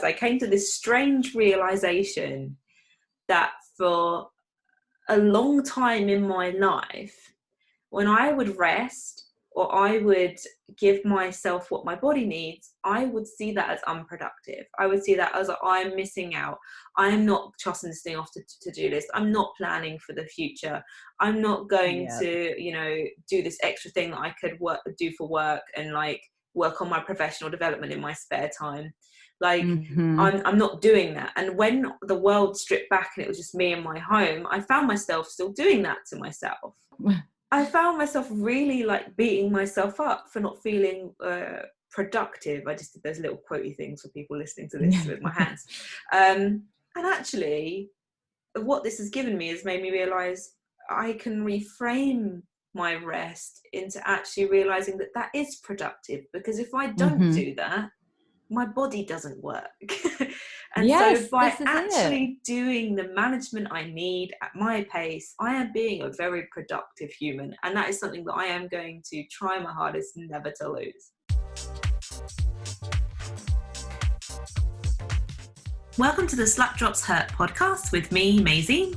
I came to this strange realization that for a long time in my life, when I would rest or I would give myself what my body needs, I would see that as unproductive. I would see that as I'm missing out. I'm not trusting this thing off the to-do list. I'm not planning for the future. I'm not going to, do this extra thing that I could do for work and like work on my professional development in my spare time. Like I'm not doing that. And when the world stripped back and it was just me and my home, I found myself still doing that to myself. I found myself really like beating myself up for not feeling productive. I just did those little quotey things for people listening to this with my hands. And actually, what this has given me has made me realise I can reframe my rest into actually realising that that is productive. Because if I don't do that, my body doesn't work. And so by actually doing the management I need at my pace, I am being a very productive human. And that is something that I am going to try my hardest never to lose. Welcome to the Slut Drops Hurt podcast with me, Maisie.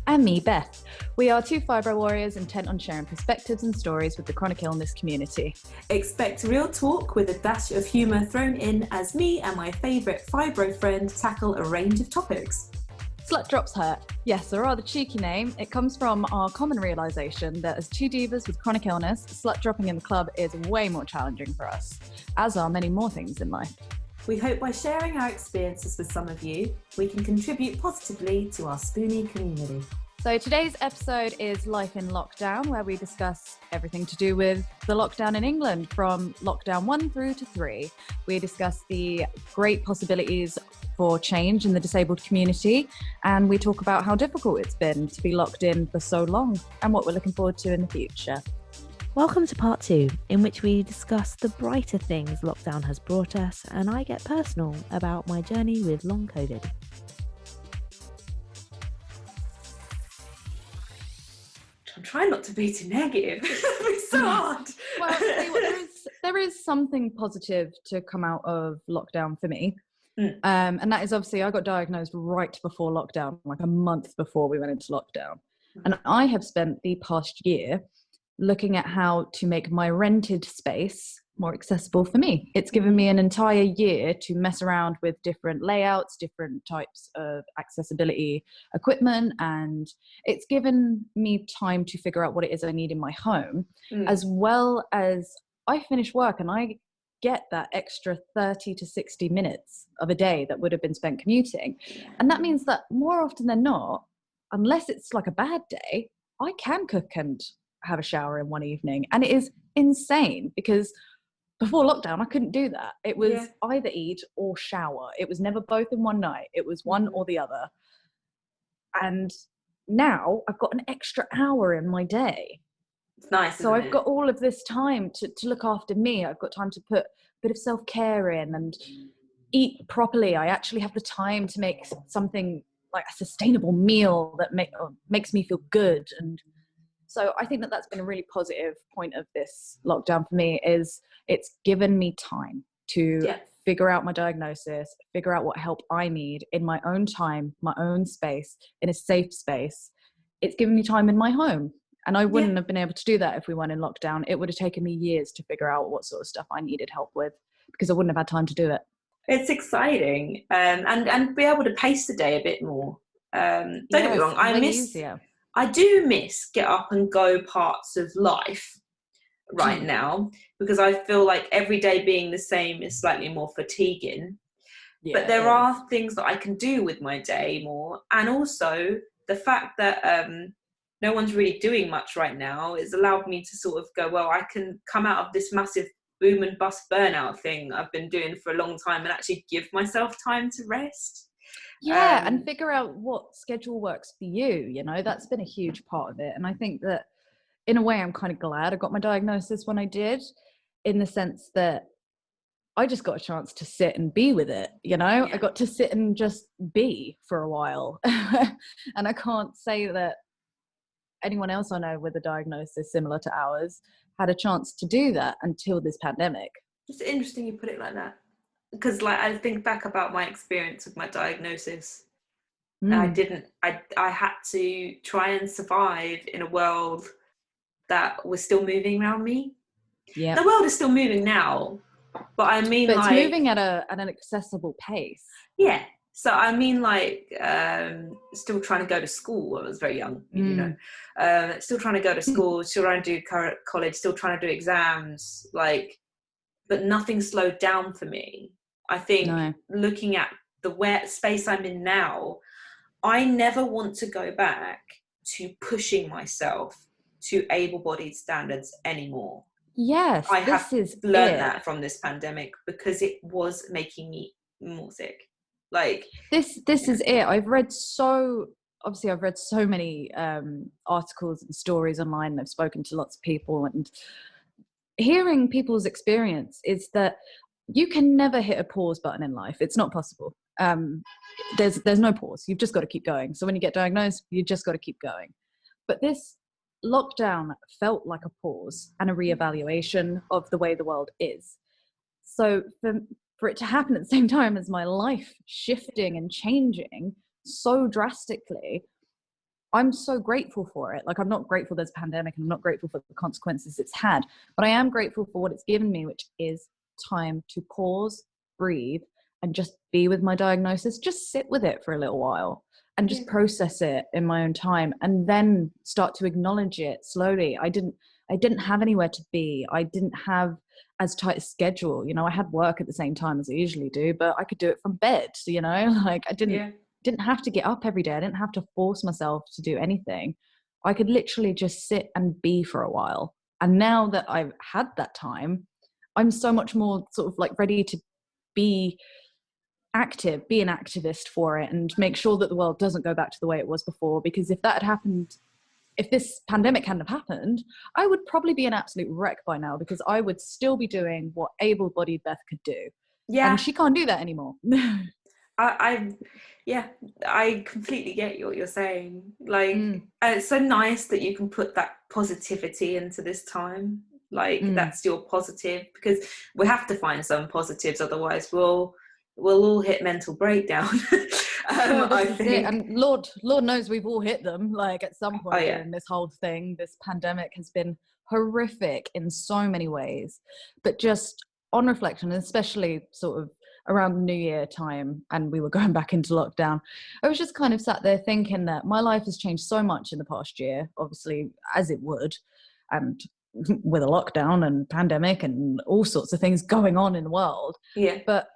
And me, Beth. We are two fibro warriors intent on sharing perspectives and stories with the chronic illness community. Expect real talk with a dash of humour thrown in as me and my favourite fibro friend tackle a range of topics. Slut Drops Hurt. Yes, a rather cheeky name. It comes from our common realisation that as two divas with chronic illness, slut dropping in the club is way more challenging for us, as are many more things in life. We hope by sharing our experiences with some of you, we can contribute positively to our Spoonie community. So today's episode is Life in Lockdown, where we discuss everything to do with the lockdown in England from lockdown 1 through to 3. We discuss the great possibilities for change in the disabled community, and we talk about how difficult it's been to be locked in for so long and what we're looking forward to in the future. Welcome to part 2, in which we discuss the brighter things lockdown has brought us, and I get personal about my journey with long COVID. I'm trying not to be too negative. It's so hard. Well, there is something positive to come out of lockdown for me. And that is obviously I got diagnosed right before lockdown, like a month before we went into lockdown. And I have spent the past year looking at how to make my rented space more accessible for me. It's given me an entire year to mess around with different layouts, different types of accessibility equipment, and it's given me time to figure out what it is I need in my home, as well as I finish work and I get that extra 30 to 60 minutes of a day that would have been spent commuting. And that means that more often than not, unless it's like a bad day, I can cook and have a shower in one evening. And it is insane because before lockdown, I couldn't do that. It was either eat or shower. It was never both in one night. It was one or the other. And now I've got an extra hour in my day. It's nice. So I've got all of this time to look after me. I've got time to put a bit of self-care in and eat properly. I actually have the time to make something like a sustainable meal that makes me feel good. And so I think that that's been a really positive point of this lockdown for me, is it's given me time to figure out my diagnosis, figure out what help I need in my own time, my own space, in a safe space. It's given me time in my home. And I wouldn't have been able to do that if we weren't in lockdown. It would have taken me years to figure out what sort of stuff I needed help with because I wouldn't have had time to do it. It's exciting and be able to pace the day a bit more. Don't get me wrong, I do miss get up and go parts of life right now because I feel like every day being the same is slightly more fatiguing. But there are things that I can do with my day more. And also the fact that no one's really doing much right now has allowed me to sort of go, well, I can come out of this massive boom and bust burnout thing I've been doing for a long time and actually give myself time to rest. And figure out what schedule works for you, that's been a huge part of it. And I think that in a way I'm kind of glad I got my diagnosis when I did, in the sense that I just got a chance to sit and be with it, I got to sit and just be for a while. And I can't say that anyone else I know with a diagnosis similar to ours had a chance to do that until this pandemic. It's interesting you put it like that. because like I think back about my experience with my diagnosis. Mm. I had to try and survive in a world that was still moving around me. Yeah. The world is still moving now, but I mean, But it's like, moving at an accessible pace. yeah. So I mean, like, still trying to go to school. I was very young, still trying to go to school, still trying to do college, still trying to do exams, like, but nothing slowed down for me. I think looking at the space I'm in now, I never want to go back to pushing myself to able-bodied standards anymore. Yes, I this have is learned it. that from this pandemic because it was making me more sick. Like this is it. I've read so many articles and stories online, and I've spoken to lots of people, and hearing people's experience is that you can never hit a pause button in life. It's not possible. There's no pause. You've just got to keep going. So when you get diagnosed, you just got to keep going. But this lockdown felt like a pause and a reevaluation of the way the world is. So for it to happen at the same time as my life shifting and changing so drastically, I'm so grateful for it. Like, I'm not grateful there's a pandemic, and I'm not grateful for the consequences it's had, but I am grateful for what it's given me, which is time to pause, breathe, and just be with my diagnosis. Just sit with it for a little while and just process it in my own time, and then start to acknowledge it slowly. I didn't have anywhere to be. I didn't have as tight a schedule. I had work at the same time as I usually do, but I could do it from bed, like I didn't have to get up every day. I didn't have to force myself to do anything. I could literally just sit and be for a while. And now that I've had that time, I'm so much more sort of like ready to be active, be an activist for it, and make sure that the world doesn't go back to the way it was before. Because if that had happened, if this pandemic hadn't have happened, I would probably be an absolute wreck by now, because I would still be doing what able-bodied Beth could do. Yeah. And she can't do that anymore. I completely get what you're saying. Like, it's so nice that you can put that positivity into this time. Like, that's your positive, because we have to find some positives, otherwise we'll all hit mental breakdown. I think, and Lord knows we've all hit them. Like, at some point during this whole thing, this pandemic has been horrific in so many ways. But just on reflection, especially sort of around the New Year time, and we were going back into lockdown, I was just kind of sat there thinking that my life has changed so much in the past year, obviously, as it would, and with a lockdown and pandemic and all sorts of things going on in the world. Yeah. But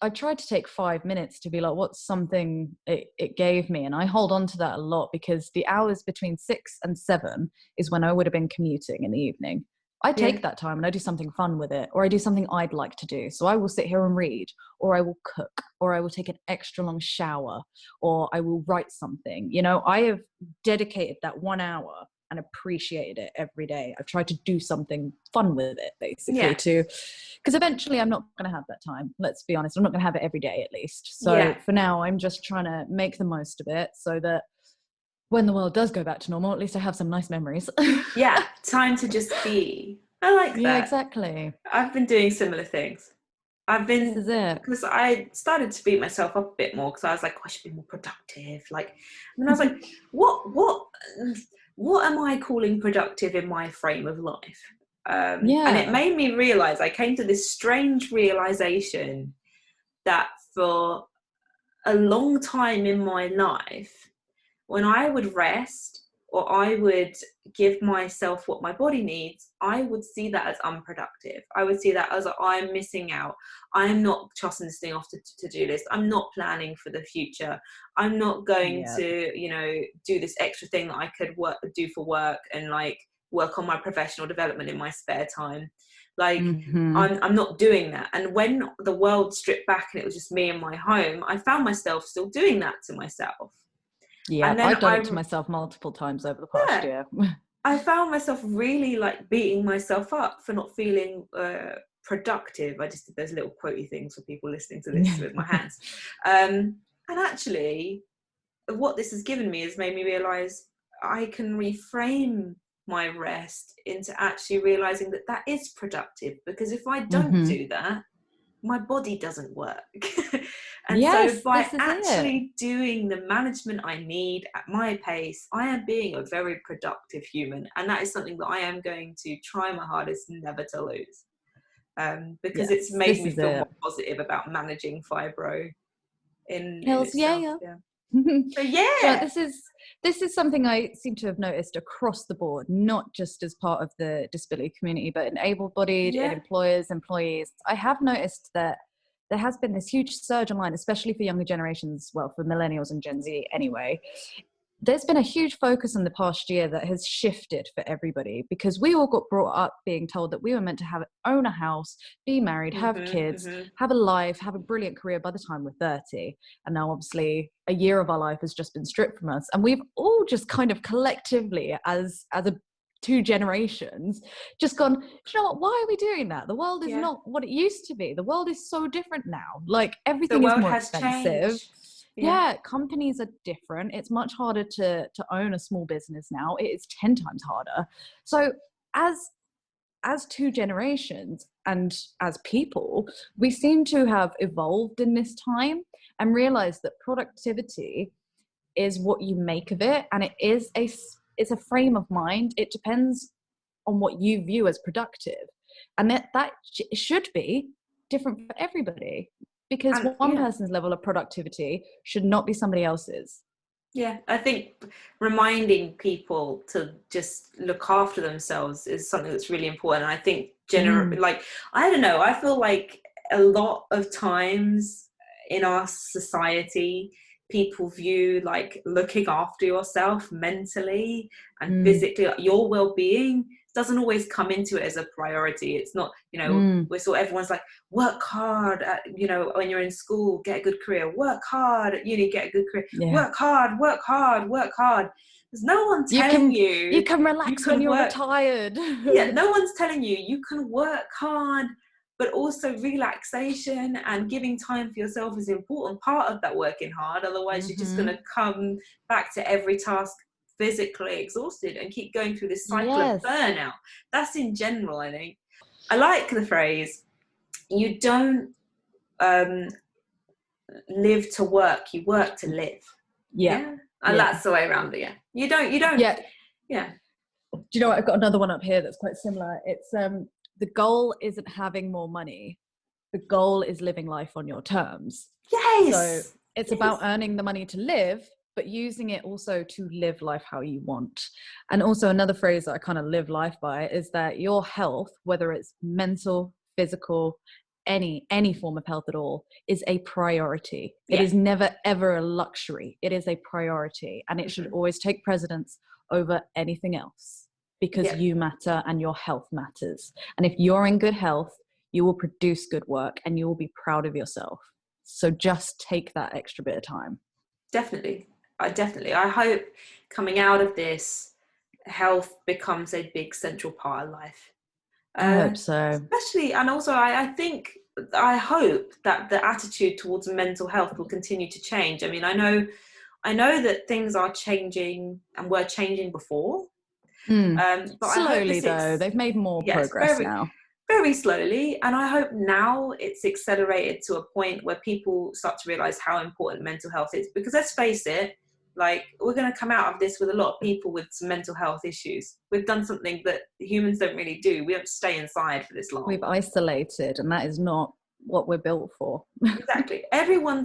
I tried to take 5 minutes to be like, what's something it gave me? And I hold on to that a lot, because the hours between 6 and 7 is when I would have been commuting in the evening. I take that time and I do something fun with it, or I do something I'd like to do. So I will sit here and read, or I will cook, or I will take an extra long shower, or I will write something. I have dedicated that 1 hour and appreciated it every day. I've tried to do something fun with it, basically, because eventually I'm not going to have that time. Let's be honest. I'm not going to have it every day, at least. So for now, I'm just trying to make the most of it, so that when the world does go back to normal, at least I have some nice memories. Time to just be. I like that. Yeah, exactly. I've been doing similar things. This is it. Because I started to beat myself up a bit more, because I was like, I should be more productive. Like, and I was like, what am I calling productive in my frame of life? And it made me realize, I came to this strange realization that for a long time in my life, when I would rest, or I would give myself what my body needs, I would see that as unproductive. I would see that as, I'm missing out. I'm not tossing this thing off to to-do list. I'm not planning for the future. I'm not going to, do this extra thing that I could do for work, and like work on my professional development in my spare time. Like, I'm not doing that. And when the world stripped back and it was just me in my home, I found myself still doing that to myself. Yeah, I've done it to myself multiple times over the past year. I found myself really like beating myself up for not feeling productive. I just did those little quotey things for people listening to this with my hands. And actually, what this has given me has made me realise I can reframe my rest into actually realising that is productive. Because if I don't do that, my body doesn't work. And Yes, so by this is actually doing the management I need at my pace, I am being a very productive human. And that is something that I am going to try my hardest never to lose. Because it's Yes, made this me is feel it. more positive about managing fibro in Hills, yeah, itself. yeah. So yeah. Well, this is something I seem to have noticed across the board, not just as part of the disability community, but in able-bodied, in employers, employees. I have noticed that there has been this huge surge online, especially for younger generations, well, for millennials and Gen Z anyway. There's been a huge focus in the past year that has shifted for everybody, because we all got brought up being told that we were meant to own a house, be married, have kids, have a life, have a brilliant career by the time we're 30. And now obviously a year of our life has just been stripped from us. And we've all just kind of collectively as a two generations just gone, do you know what, why are we doing that? The world is not what it used to be. The world is so different now. Like everything is more expensive. Changed. Yeah, companies are different. It's much harder to own a small business now. It is 10 times harder. So as two generations and as people, we seem to have evolved in this time and realized that productivity is what you make of it, and it's a frame of mind. It depends on what you view as productive, and that should be different for everybody, because one person's level of productivity should not be somebody else's. Yeah, I think reminding people to just look after themselves is something that's really important. And I think like, I don't know, I feel like a lot of times in our society, people view like looking after yourself mentally and physically, like your well-being doesn't always come into it as a priority. It's not, we're sort of, everyone's like, work hard at, when you're in school, get a good career, work hard at uni, get a good career, work hard. There's no one telling you can relax when you're retired. No one's telling you can work hard, but also relaxation and giving time for yourself is an important part of that working hard. Otherwise you're just going to come back to every task physically exhausted and keep going through this cycle of burnout. That's in general, I think. I like the phrase, you don't live to work, you work to live. And that's the way around it. You don't do you know what, I've got another one up here that's quite similar. It's the goal isn't having more money, the goal is living life on your terms. So it's about earning the money to live, but using it also to live life how you want. And also another phrase that I kind of live life by is that your health, whether it's mental, physical, any form of health at all, is a priority. It is never ever a luxury. It is a priority, and it should always take precedence over anything else, because you matter and your health matters. And if you're in good health, you will produce good work and you will be proud of yourself. So just take that extra bit of time. Definitely. I hope coming out of this, health becomes a big central part of life. I hope so. Especially, and also I hope that the attitude towards mental health will continue to change. I mean, I know that things are changing and were changing before. But slowly though, they've made more progress now. Very slowly, and I hope now it's accelerated to a point where people start to realize how important mental health is, because let's face it, like, we're going to come out of this with a lot of people with some mental health issues. We've done something that humans don't really do. We don't stay inside for this long. We've isolated, and that is not what we're built for. Exactly. Everyone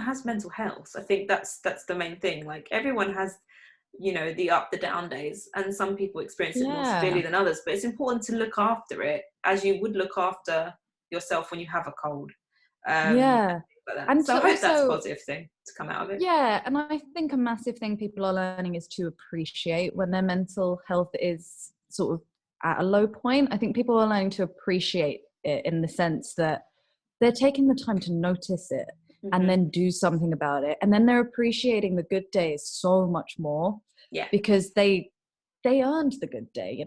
has mental health. I think that's the main thing. Like, everyone has, the up, the down days, and some people experience it more severely than others, but it's important to look after it as you would look after yourself when you have a cold. And so I hope that's a positive thing to come out of it. Yeah, and I think a massive thing people are learning is to appreciate when their mental health is sort of at a low point. I think people are learning to appreciate it in the sense that they're taking the time to notice it and then do something about it. And then they're appreciating the good days so much more because they earned the good day,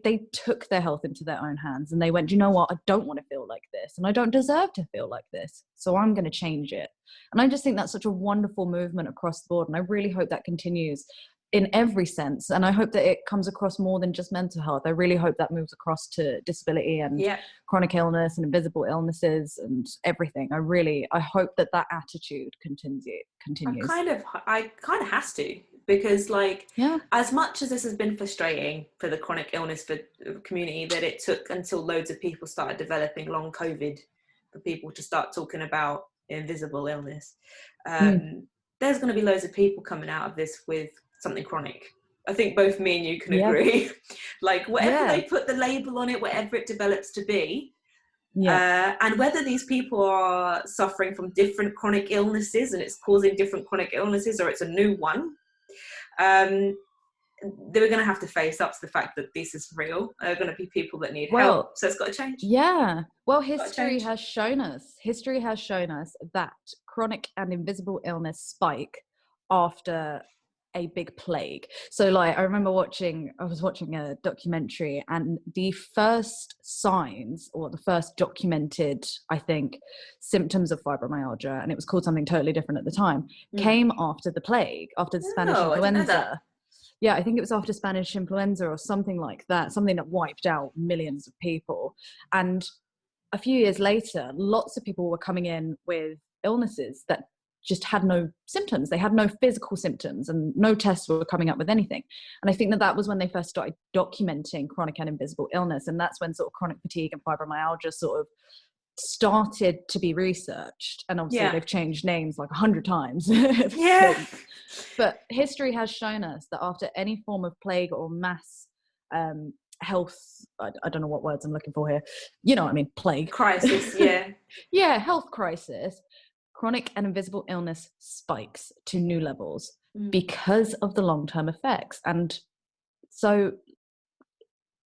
they took their health into their own hands and they went, you know what, I don't want to feel like this and I don't deserve to feel like this, so I'm going to change it. And I just think that's such a wonderful movement across the board, and I really hope that continues. in every sense. And I hope that it comes across more than just mental health. I really hope that moves across to disability and chronic illness and invisible illnesses and everything. I hope that attitude continues. I kind of has to, because like, as much as this has been frustrating for the chronic illness community, that it took until loads of people started developing long COVID for people to start talking about invisible illness. There's going to be loads of people coming out of this with something chronic. I think both me and you can agree. Like, whatever they put the label on it, whatever it develops to be, and whether these people are suffering from different chronic illnesses and it's causing different chronic illnesses, or it's a new one, they're going to have to face up to the fact that this is real. There are going to be people that need help, so it's got to change. Yeah. Well, history has shown us that chronic and invisible illness spike after a big plague. So like, I was watching a documentary, and the first signs, or the first documented, I think, symptoms of fibromyalgia, and it was called something totally different at the time, came after the plague, after the Spanish influenza. Yeah, I think it was after Spanish influenza or something like that, something that wiped out millions of people. And a few years later, lots of people were coming in with illnesses that just had no symptoms. They had no physical symptoms, and no tests were coming up with anything. And I think that was when they first started documenting chronic and invisible illness. And that's when sort of chronic fatigue and fibromyalgia sort of started to be researched. And obviously they've changed names like 100 times. But history has shown us that after any form of plague or mass health, I don't know what words I'm looking for here, you know what I mean, plague crisis, health crisis, chronic and invisible illness spikes to new levels because of the long-term effects. And so,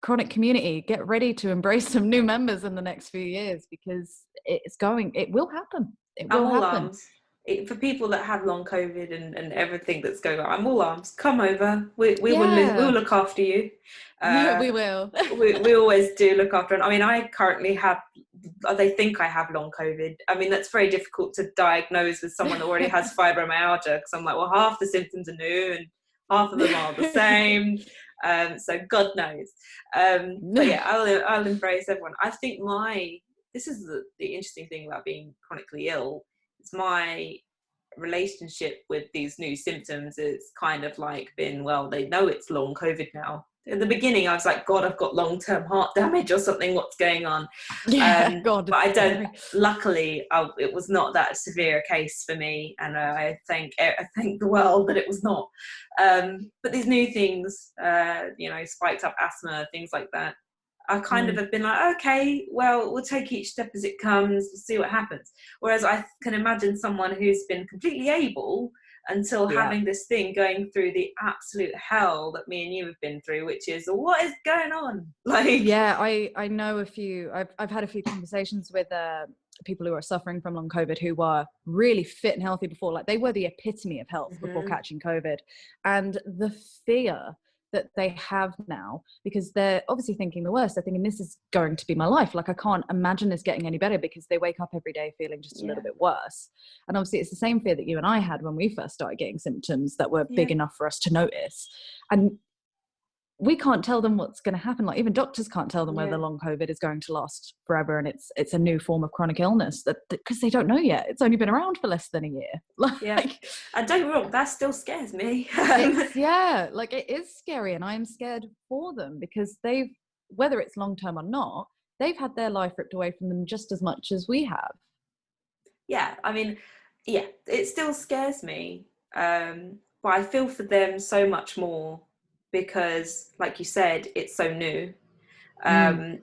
chronic community, get ready to embrace some new members in the next few years, because it will happen. It will happen. Arms. For people that have long COVID and everything that's going on, I'm all arms. Come over. We will look after you. We will. we always do look after. I mean, I currently have. They think I have long COVID. I mean, that's very difficult to diagnose with someone that already has fibromyalgia, because I'm like, well, half the symptoms are new and half of them are the same. So God knows. But yeah, I'll embrace everyone. I think this is the interesting thing about being chronically ill. It's my relationship with these new symptoms. It's kind of like been, well, they know it's long COVID now. In the beginning, I was like, God, I've got long-term heart damage or something. What's going on? God. But I don't. Luckily, it was not that severe a case for me, and I thank the world that it was not. But these new things, spiked up asthma, things like that, I kind of have been like, okay, well, we'll take each step as it comes, we'll see what happens. Whereas I can imagine someone who's been completely able until having this thing, going through the absolute hell that me and you have been through, which is, what is going on? Like, I know a few. I've had a few conversations with people who are suffering from long COVID, who were really fit and healthy before. Like, they were the epitome of health before catching COVID, and the fear that they have now, because they're obviously thinking the worst. They're thinking, this is going to be my life. Like, I can't imagine this getting any better, because they wake up every day feeling just a little bit worse. And obviously it's the same fear that you and I had when we first started getting symptoms that were big enough for us to notice. And we can't tell them what's going to happen. Like, even doctors can't tell them whether long COVID is going to last forever, and it's a new form of chronic illness, that because they don't know yet. It's only been around for less than a year. And don't get me wrong, that still scares me. It is scary, and I'm scared for them, because whether it's long term or not, they've had their life ripped away from them just as much as we have. It still scares me, but I feel for them so much more, because, like you said, it's so new. And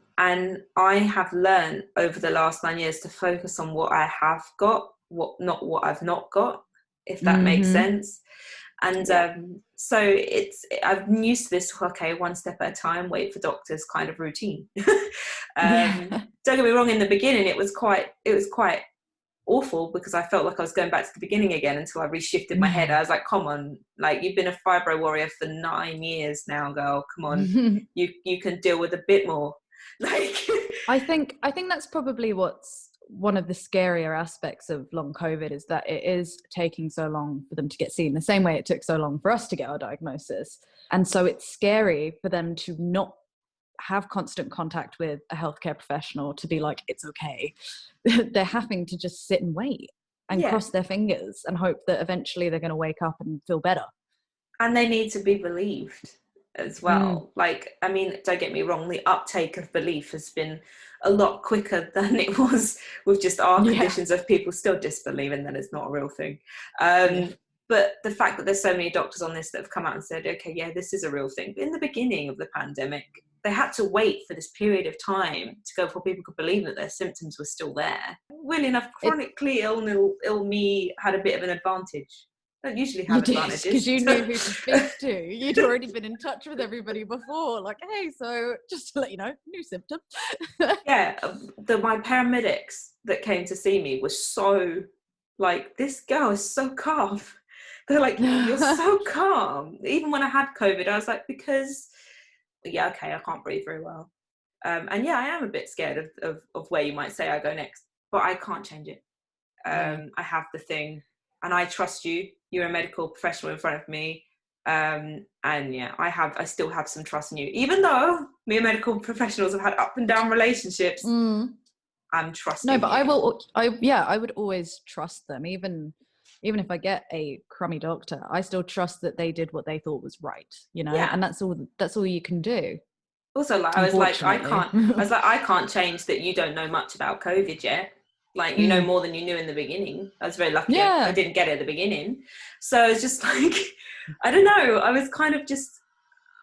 I have learned over the last 9 years to focus on what I have got, not what I've not got, if that makes sense. And so I'm used to this, okay, one step at a time, wait for doctors kind of routine. Don't get me wrong, in the beginning it was quite awful, because I felt like I was going back to the beginning again, until I reshifted my head. I was like, come on, like, you've been a fibro warrior for 9 years now, girl, come on. you can deal with a bit more. Like, I think that's probably what's one of the scarier aspects of long COVID is that it is taking so long for them to get seen, the same way it took so long for us to get our diagnosis. And so it's scary for them to not have constant contact with a healthcare professional to be like, it's okay. They're having to just sit and wait and cross their fingers and hope that eventually they're going to wake up and feel better. And they need to be believed as well. Like, I mean, don't get me wrong, the uptake of belief has been a lot quicker than it was with just our conditions of people still disbelieving that it's not a real thing. But the fact that there's so many doctors on this that have come out and said, okay, yeah, this is a real thing. But in the beginning of the pandemic, they had to wait for this period of time to go before people could believe that their symptoms were still there. Weirdly enough, chronically ill me had a bit of an advantage. I don't usually have advantages. Because you knew who to speak to. You'd already been in touch with everybody before. Like, hey, so just to let you know, new symptom. My paramedics that came to see me were so like, this girl is so calm. They're like, you're so calm. Even when I had COVID, I was like, because, I can't breathe very well. I am a bit scared of where you might say I go next, but I can't change it. I have the thing, and I trust you. You're a medical professional in front of me. I still have some trust in you. Even though me and medical professionals have had up and down relationships, I'm trusting you. I would always trust them. Even if I get a crummy doctor, I still trust that they did what they thought was right, and that's all you can do. Also, I was like, I can't change that you don't know much about COVID yet. Like, you know more than you knew in the beginning. I was very lucky. I didn't get it at the beginning. So it's just like, I don't know. I was kind of just,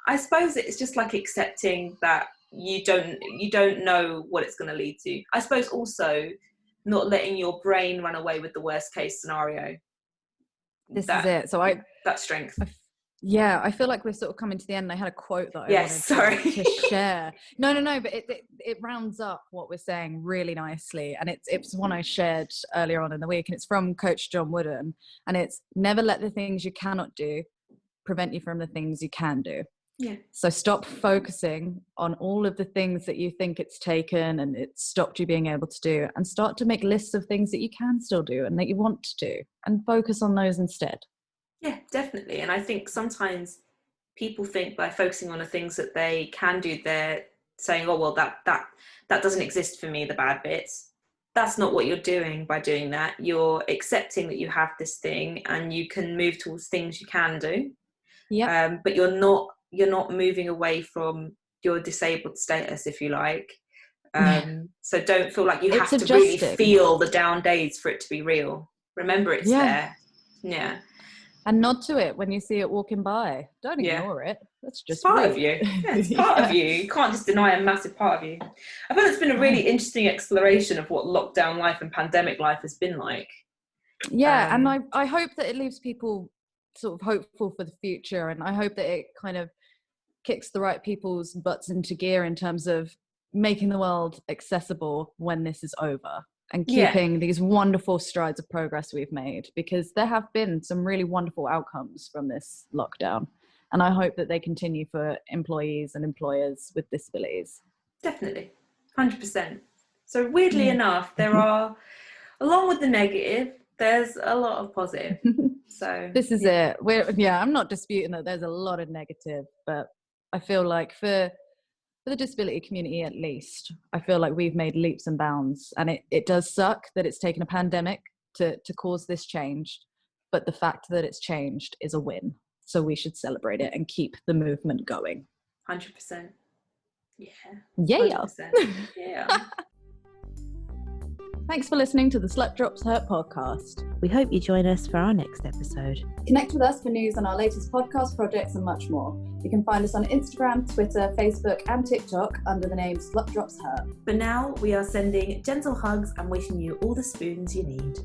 I suppose it's just like accepting that you don't know what it's going to lead to. I suppose also not letting your brain run away with the worst case scenario. This is it. So that strength. I feel like we're sort of coming to the end. I had a quote that I wanted to share. No, but it rounds up what we're saying really nicely. And it's one I shared earlier on in the week, and it's from Coach John Wooden. And it's, never let the things you cannot do prevent you from the things you can do. Yeah. So stop focusing on all of the things that you think it's taken and it's stopped you being able to do, and start to make lists of things that you can still do and that you want to do, and focus on those instead. Yeah, definitely. And I think sometimes people think by focusing on the things that they can do, they're saying, oh, well, that doesn't exist for me, the bad bits. That's not what you're doing by doing that. You're accepting that you have this thing and you can move towards things you can do. Yeah. But you're not moving away from your disabled status, if you like. So don't feel like you have to really feel the down days for it to be real. Remember, it's there. Yeah. And nod to it when you see it walking by. Don't ignore it. That's just part of you. Yeah, it's part of you. You can't just deny a massive part of you. I feel it's been a really interesting exploration of what lockdown life and pandemic life has been like. Yeah, and I hope that it leaves people sort of hopeful for the future, and I hope that it kind of kicks the right people's butts into gear in terms of making the world accessible when this is over, and keeping these wonderful strides of progress we've made, because there have been some really wonderful outcomes from this lockdown, and I hope that they continue for employees and employers with disabilities. Definitely, 100%. So weirdly enough, there are, along with the negative, there's a lot of positive. So this is it. I'm not disputing that there's a lot of negative, but I feel like for the disability community, at least, I feel like we've made leaps and bounds, and it does suck that it's taken a pandemic to cause this change, but the fact that it's changed is a win. So we should celebrate it and keep the movement going. 100%. Yeah. 100%. Yeah. Thanks for listening to the Slut Drops Hurt podcast. We hope you join us for our next episode. Connect with us for news on our latest podcast projects and much more. You can find us on Instagram, Twitter, Facebook and TikTok under the name Slut Drops Hurt. For now, we are sending gentle hugs and wishing you all the spoons you need.